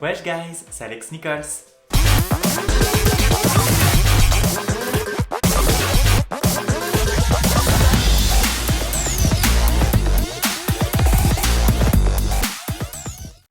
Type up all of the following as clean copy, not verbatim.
Wesh guys, c'est Alex Nichols.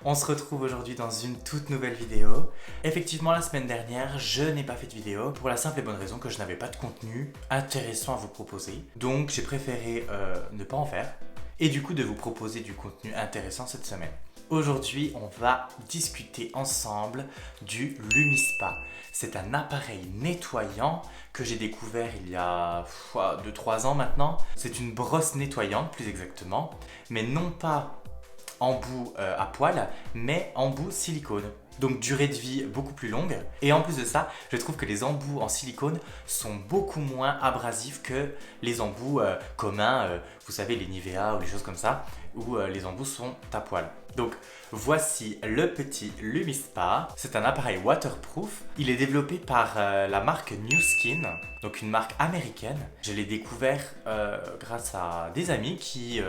On se retrouve aujourd'hui dans une toute nouvelle vidéo. Effectivement, la semaine dernière, je n'ai pas fait de vidéo pour la simple et bonne raison que je n'avais pas de contenu intéressant à vous proposer. Donc j'ai préféré ne pas en faire et du coup de vous proposer du contenu intéressant cette semaine. Aujourd'hui, on va discuter ensemble du Lumispa. C'est un appareil nettoyant que j'ai découvert il y a 2-3 ans maintenant. C'est une brosse nettoyante plus exactement, mais non pas embout à poil, mais embout silicone. Donc durée de vie beaucoup plus longue. Et en plus de ça, je trouve que les embouts en silicone sont beaucoup moins abrasifs que les embouts communs, vous savez les Nivea ou les choses comme ça, où les embouts sont à poil. Donc voici le petit Lumispa. C'est un appareil waterproof. Il est développé par la marque New Skin, donc une marque américaine. Je l'ai découvert grâce à des amis qui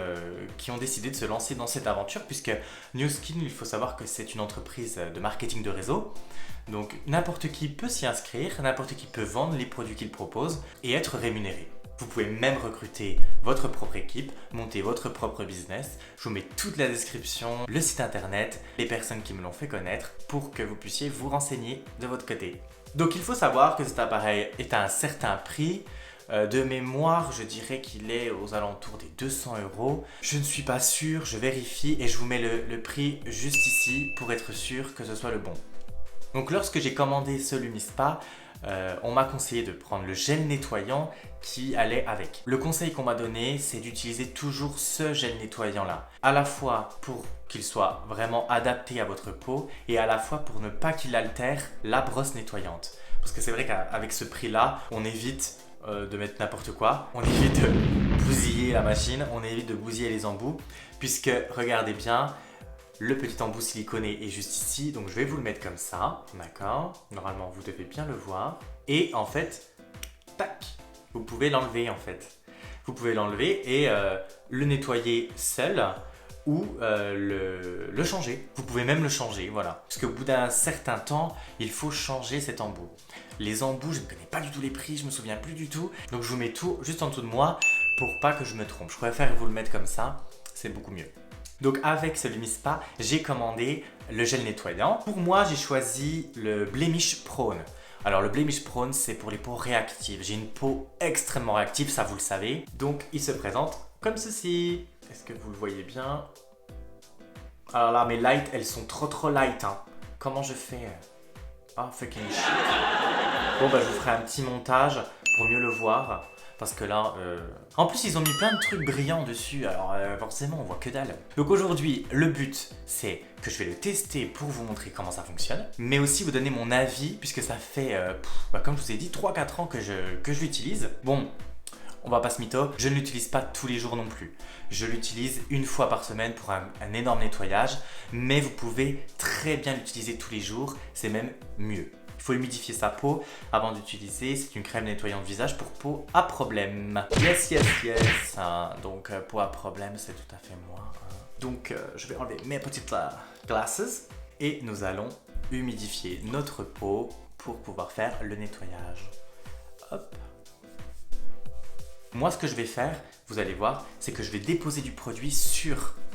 ont décidé de se lancer dans cette aventure, puisque New Skin, il faut savoir que c'est une entreprise de marketing de réseau. Donc n'importe qui peut s'y inscrire, n'importe qui peut vendre les produits qu'il propose et être rémunéré. Vous pouvez même recruter votre propre équipe, monter votre propre business. Je vous mets toute la description, le site internet, les personnes qui me l'ont fait connaître pour que vous puissiez vous renseigner de votre côté. Donc il faut savoir que cet appareil est à un certain prix. De mémoire, je dirais qu'il est aux alentours des 200 €. Je ne suis pas sûr, je vérifie et je vous mets le prix juste ici pour être sûr que ce soit le bon. Donc lorsque j'ai commandé ce Lumispa, on m'a conseillé de prendre le gel nettoyant qui allait avec. Le conseil qu'on m'a donné, c'est d'utiliser toujours ce gel nettoyant là, à la fois pour qu'il soit vraiment adapté à votre peau et à la fois pour ne pas qu'il altère la brosse nettoyante. Parce que c'est vrai qu'avec ce prix là, on évite de mettre n'importe quoi, on évite de bousiller la machine, on évite de bousiller les embouts, puisque regardez bien, le petit embout siliconé est juste ici, donc je vais vous le mettre comme ça, d'accord? Normalement, vous devez bien le voir. Et en fait, tac, vous pouvez l'enlever en fait. Vous pouvez l'enlever et le nettoyer seul ou le changer. Vous pouvez même le changer, voilà. Parce qu'au bout d'un certain temps, il faut changer cet embout. Les embouts, je ne connais pas du tout les prix, je me souviens plus du tout. Donc je vous mets tout juste en dessous de moi pour pas que je me trompe. Je préfère vous le mettre comme ça, c'est beaucoup mieux. Donc avec ce Lumispa, j'ai commandé le gel nettoyant. Pour moi, j'ai choisi le Blemish Prone. Alors le Blemish Prone, c'est pour les peaux réactives. J'ai une peau extrêmement réactive, ça vous le savez. Donc il se présente comme ceci. Est-ce que vous le voyez bien? Alors là, mes lights, elles sont trop light. Hein. Comment je fais? Ah, fucking shit. Bon, bah je vous ferai un petit montage pour mieux le voir. Parce que là, en plus ils ont mis plein de trucs brillants dessus, alors forcément on voit que dalle. Donc aujourd'hui, le but c'est que je vais le tester pour vous montrer comment ça fonctionne, mais aussi vous donner mon avis, puisque ça fait, comme je vous ai dit, 3-4 ans que je l'utilise. Bon, on va pas se mytho, je ne l'utilise pas tous les jours non plus. Je l'utilise une fois par semaine pour un énorme nettoyage, mais vous pouvez très bien l'utiliser tous les jours, c'est même mieux. Il faut humidifier sa peau avant d'utiliser. C'est une crème nettoyante visage pour peau à problème. Yes. Donc peau à problème, c'est tout à fait moi. Donc je vais enlever mes petites glasses et nous allons humidifier notre peau pour pouvoir faire le nettoyage. Hop. Moi, ce que je vais faire, vous allez voir, c'est que je vais déposer du produit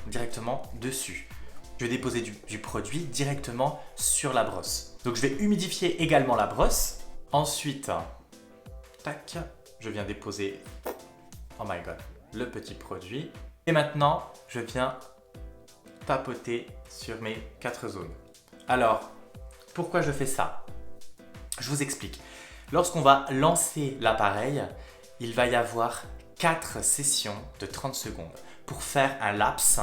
directement dessus. Je vais déposer du produit directement sur la brosse. Donc je vais humidifier également la brosse. Ensuite, tac, je viens déposer, oh my god, le petit produit. Et maintenant, je viens tapoter sur mes 4 zones. Alors, pourquoi je fais ça? Je vous explique. Lorsqu'on va lancer l'appareil, il va y avoir 4 sessions de 30 secondes pour faire un laps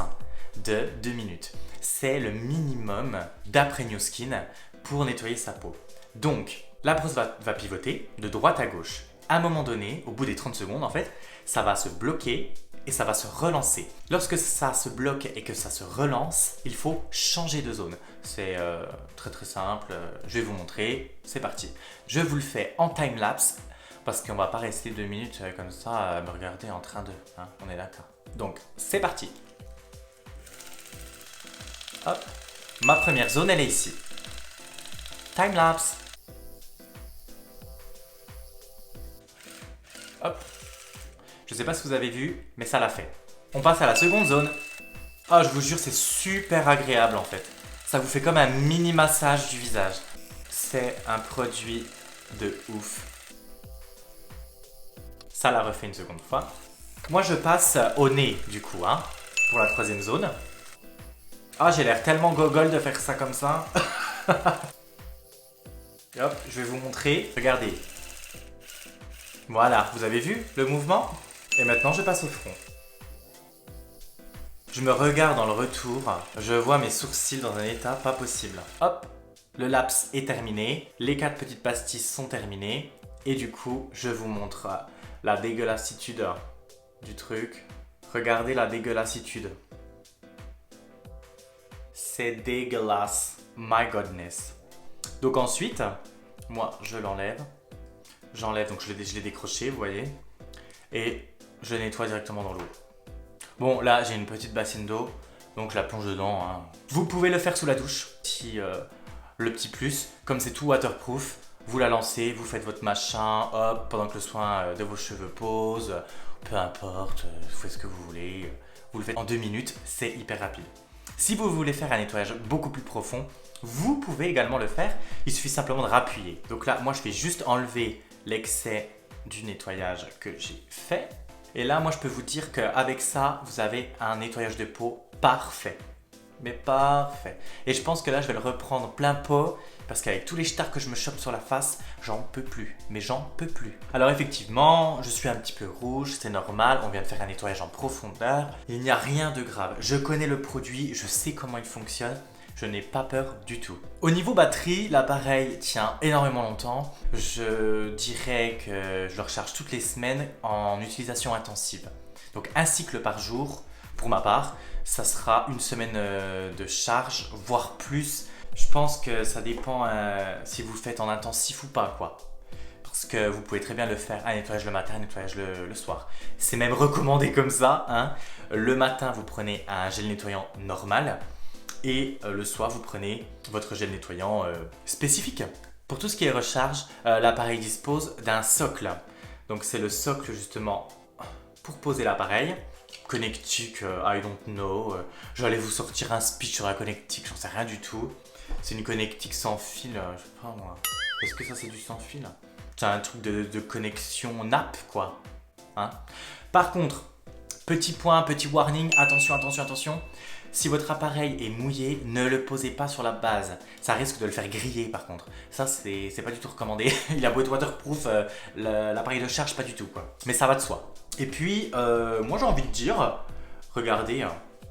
de 2 minutes. C'est le minimum d'après New Skin pour nettoyer sa peau. Donc, la brosse va pivoter de droite à gauche. À un moment donné, au bout des 30 secondes, en fait, ça va se bloquer et ça va se relancer. Lorsque ça se bloque et que ça se relance, il faut changer de zone. C'est très simple, je vais vous montrer, c'est parti. Je vous le fais en time-lapse parce qu'on va pas rester 2 minutes comme ça à me regarder en train de... Hein, on est d'accord. Donc, c'est parti. Hop. Ma première zone, elle est ici. Time lapse. Hop. Je sais pas si vous avez vu, mais ça l'a fait. On passe à la seconde zone. Oh, je vous jure, c'est super agréable en fait. Ça vous fait comme un mini massage du visage. C'est un produit de ouf. Ça l'a refait une seconde fois. Moi, je passe au nez du coup, hein, pour la troisième zone. Ah, j'ai l'air tellement gogol de faire ça comme ça. Et hop, je vais vous montrer. Regardez. Voilà, vous avez vu le mouvement? Et maintenant, je passe au front. Je me regarde dans le retour, je vois mes sourcils dans un état pas possible. Hop, le laps est terminé, les 4 petites pastilles sont terminées, et du coup, je vous montre la dégueulassitude du truc. Regardez la dégueulassitude. C'est dégueulasse, my goodness. Donc ensuite, moi, je l'enlève. J'enlève, donc je l'ai décroché, vous voyez, et je nettoie directement dans l'eau. Bon, là, j'ai une petite bassine d'eau, donc je la plonge dedans. Hein. Vous pouvez le faire sous la douche. Si le petit plus, comme c'est tout waterproof, vous la lancez, vous faites votre machin, hop, pendant que le soin de vos cheveux pose, peu importe, vous faites ce que vous voulez. Vous le faites en 2 minutes, c'est hyper rapide. Si vous voulez faire un nettoyage beaucoup plus profond, vous pouvez également le faire. Il suffit simplement de rappuyer. Donc là, moi, je vais juste enlever l'excès du nettoyage que j'ai fait. Et là, moi, je peux vous dire qu'avec ça, vous avez un nettoyage de peau parfait. Mais parfait. Et je pense que là, je vais le reprendre plein pot parce qu'avec tous les stars que je me chope sur la face, j'en peux plus. Mais j'en peux plus. Alors effectivement, je suis un petit peu rouge, c'est normal. On vient de faire un nettoyage en profondeur. Il n'y a rien de grave. Je connais le produit, je sais comment il fonctionne. Je n'ai pas peur du tout. Au niveau batterie, l'appareil tient énormément longtemps. Je dirais que je le recharge toutes les semaines en utilisation intensive. Donc un cycle par jour, pour ma part, ça sera une semaine de charge, voire plus. Je pense que ça dépend si vous le faites en intensif ou pas, quoi. Parce que vous pouvez très bien le faire un nettoyage le matin, un nettoyage le soir. C'est même recommandé comme ça, hein. Le matin, vous prenez un gel nettoyant normal. Et le soir, vous prenez votre gel nettoyant spécifique. Pour tout ce qui est recharge, l'appareil dispose d'un socle. Donc c'est le socle justement pour poser l'appareil. Connectique, I don't know. J'allais vous sortir un speech sur la connectique, j'en sais rien du tout. C'est une connectique sans fil, je sais pas moi. Est-ce que ça c'est du sans fil? C'est un truc de connexion NAP quoi. Hein? Par contre, petit point, petit warning, attention, attention, attention. Si votre appareil est mouillé, ne le posez pas sur la base. Ça risque de le faire griller par contre. Ça, c'est pas du tout recommandé. Il a beau être waterproof, l'appareil ne charge pas du tout quoi. Mais ça va de soi. Et puis, moi j'ai envie de dire, regardez,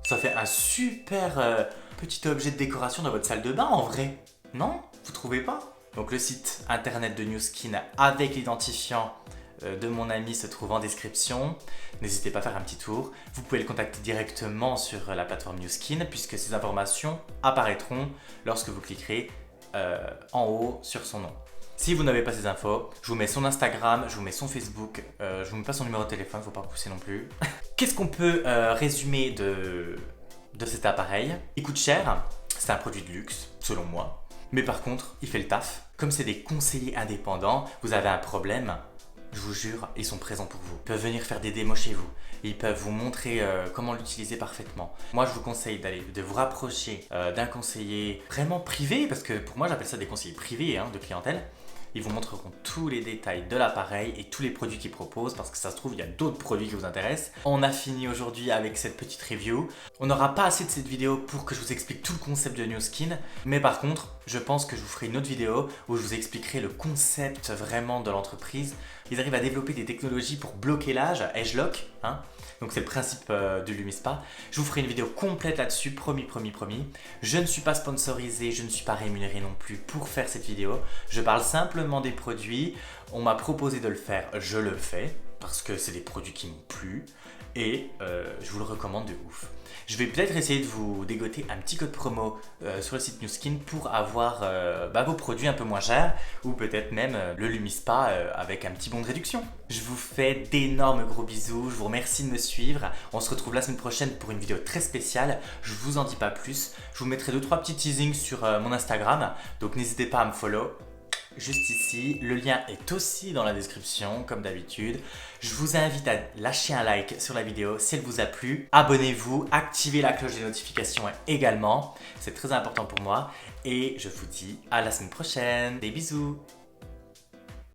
ça fait un super petit objet de décoration dans votre salle de bain en vrai. Non? Vous trouvez pas? Donc le site internet de Nu Skin avec l'identifiant de mon ami se trouve en description. N'hésitez pas à faire un petit tour. Vous pouvez le contacter directement sur la plateforme Nu Skin puisque ces informations apparaîtront lorsque vous cliquerez en haut sur son nom. Si vous n'avez pas ces infos, je vous mets son Instagram, je vous mets son Facebook, je vous mets pas son numéro de téléphone, faut pas pousser non plus. Qu'est-ce qu'on peut résumer de cet appareil? Il coûte cher, c'est un produit de luxe, selon moi. Mais par contre, il fait le taf. Comme c'est des conseillers indépendants, vous avez un problème, je vous jure, ils sont présents pour vous. Ils peuvent venir faire des démos chez vous. Ils peuvent vous montrer comment l'utiliser parfaitement. Moi, je vous conseille de vous rapprocher d'un conseiller vraiment privé, parce que pour moi, j'appelle ça des conseillers privés hein, de clientèle. Ils vous montreront tous les détails de l'appareil et tous les produits qu'ils proposent parce que ça se trouve, il y a d'autres produits qui vous intéressent. On a fini aujourd'hui avec cette petite review. On n'aura pas assez de cette vidéo pour que je vous explique tout le concept de Nu Skin. Mais par contre, je pense que je vous ferai une autre vidéo où je vous expliquerai le concept vraiment de l'entreprise. Ils arrivent à développer des technologies pour bloquer l'âge, Age Lock, hein. Donc c'est le principe de Lumispa. Je vous ferai une vidéo complète là-dessus, promis, promis, promis. Je ne suis pas sponsorisé, je ne suis pas rémunéré non plus pour faire cette vidéo. Je parle simplement des produits. On m'a proposé de le faire, je le fais. parce que c'est des produits qui m'ont plu et je vous le recommande de ouf. Je vais peut-être essayer de vous dégoter un petit code promo sur le site New Skin pour avoir vos produits un peu moins chers ou peut-être même le Lumispa avec un petit bon de réduction. Je vous fais d'énormes gros bisous, je vous remercie de me suivre. On se retrouve la semaine prochaine pour une vidéo très spéciale. Je vous en dis pas plus. Je vous mettrai 2-3 petits teasings sur mon Instagram, donc n'hésitez pas à me follow. Juste ici, le lien est aussi dans la description comme d'habitude. Je vous invite à lâcher un like sur la vidéo si elle vous a plu. Abonnez-vous, activez la cloche des notifications également, c'est très important pour moi. Et je vous dis à la semaine prochaine, des bisous.